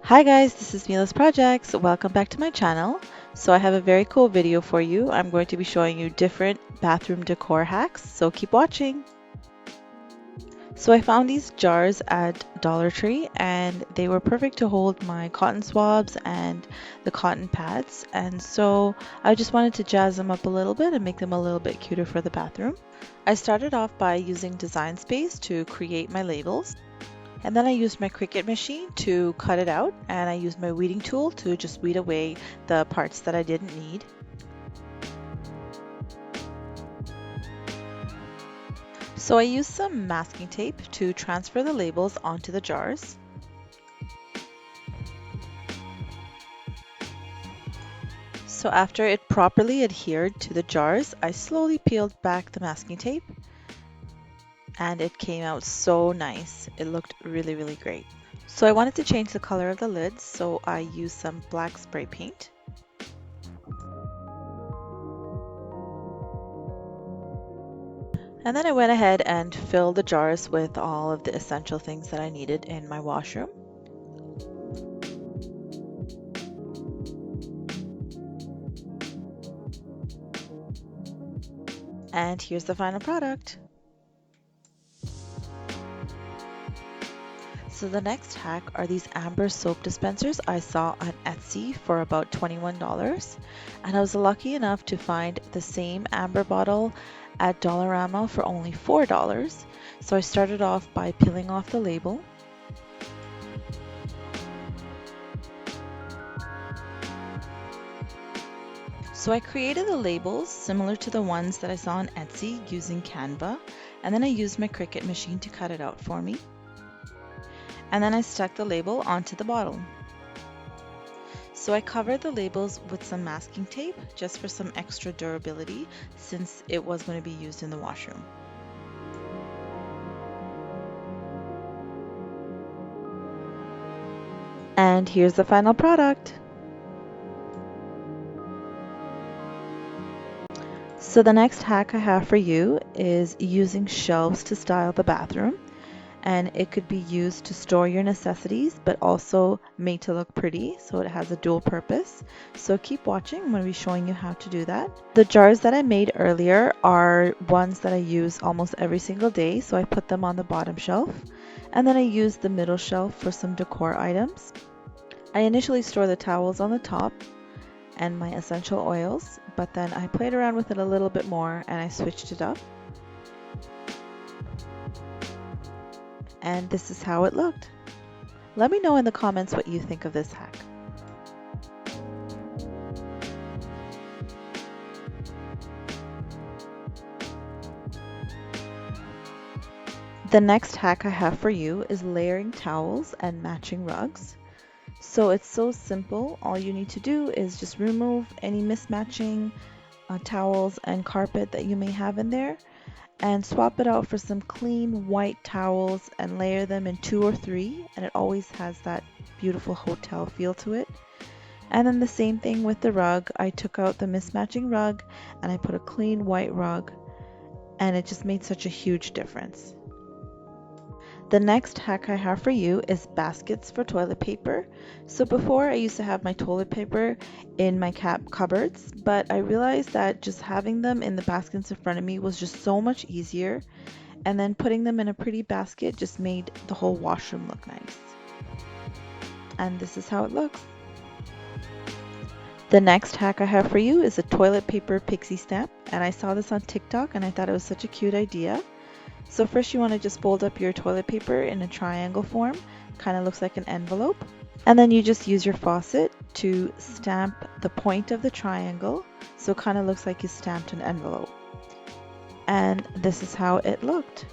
Hi guys, this is Mila's Projects. Welcome back to my channel. So I have a very cool video for you. I'm going to be showing you different bathroom decor hacks, so keep watching. So I found these jars at Dollar Tree and they were perfect to hold my cotton swabs and the cotton pads. And so I just wanted to jazz them up a little bit and make them a little bit cuter for the bathroom. I started off by using Design Space to create my labels. And then I used my Cricut machine to cut it out, and I used my weeding tool to just weed away the parts that I didn't need. So I used some masking tape to transfer the labels onto the jars. So after it properly adhered to the jars, I slowly peeled back the masking tape and it came out so nice. It looked really great. So I wanted to change the color of the lids, so I used some black spray paint. And then I went ahead and filled the jars with all of the essential things that I needed in my washroom. And here's the final product. So the next hack are these amber soap dispensers I saw on Etsy for about $21. And I was lucky enough to find the same amber bottle at Dollarama for only $4. So I started off by peeling off the label. So I created the labels similar to the ones that I saw on Etsy using Canva, and then I used my Cricut machine to cut it out for me. And then I stuck the label onto the bottle. So I covered the labels with some masking tape just for some extra durability since it was going to be used in the washroom. And here's the final product. So the next hack I have for you is using shelves to style the bathroom. And it could be used to store your necessities but also made to look pretty, so it has a dual purpose. So keep watching, I'm going to be showing you how to do that. The jars that I made earlier are ones that I use almost every single day, so I put them on the bottom shelf and then I use the middle shelf for some decor items. I initially store the towels on the top and my essential oils, but then I played around with it a little bit more and I switched it up. And this is how it looked. Let me know in the comments what you think of this hack. The next hack I have for you is layering towels and matching rugs. So it's so simple. All you need to do is just remove any mismatching towels and carpet that you may have in there and swap it out for some clean white towels and layer them in 2 or 3, and it always has that beautiful hotel feel to it. And then the same thing with the rug. I took out the mismatching rug and I put a clean white rug, and it just made such a huge difference. The next hack I have for you is baskets for toilet paper. So before I used to have my toilet paper in my cupboards, but I realized that just having them in the baskets in front of me was just so much easier. And then putting them in a pretty basket just made the whole washroom look nice. And this is how it looks. The next hack I have for you is a toilet paper Pixie stamp, and I saw this on TikTok and I thought it was such a cute idea. So first you want to just fold up your toilet paper in a triangle form, kind of looks like an envelope. And then you just use your faucet to stamp the point of the triangle, so it kind of looks like you stamped an envelope. And this is how it looked.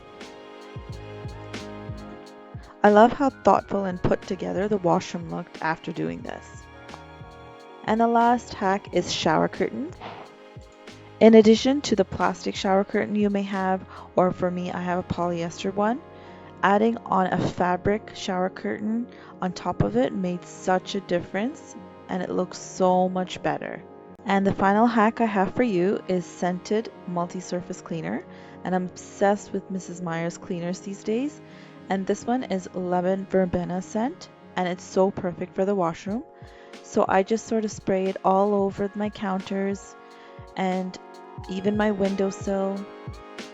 I love how thoughtful and put together the washroom looked after doing this. And the last hack is shower curtains. In addition to the plastic shower curtain you may have, or for me I have a polyester one, adding on a fabric shower curtain on top of it made such a difference and it looks so much better. And the final hack I have for you is scented multi-surface cleaner, and I'm obsessed with Mrs. Meyer's cleaners these days, and this one is lemon verbena scent, and it's so perfect for the washroom. So I just sort of spray it all over my counters and even my windowsill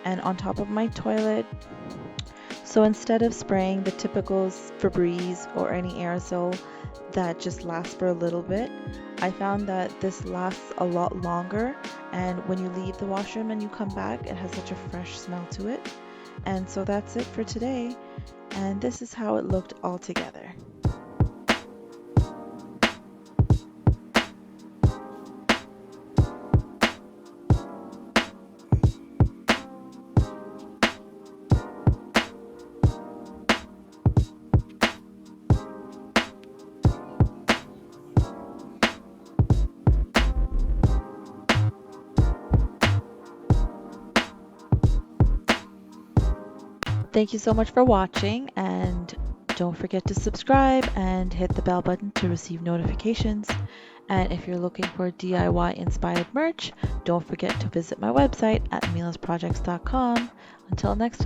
and on top of my toilet. So instead of spraying the typical Febreze or any aerosol that just lasts for a little bit, I found that this lasts a lot longer, and when you leave the washroom and you come back, it has such a fresh smell to it. And so that's it for today, and this is how it looked all together. Thank you so much for watching, and don't forget to subscribe and hit the bell button to receive notifications. And if you're looking for DIY inspired merch, don't forget to visit my website at milasprojects.com. Until next time.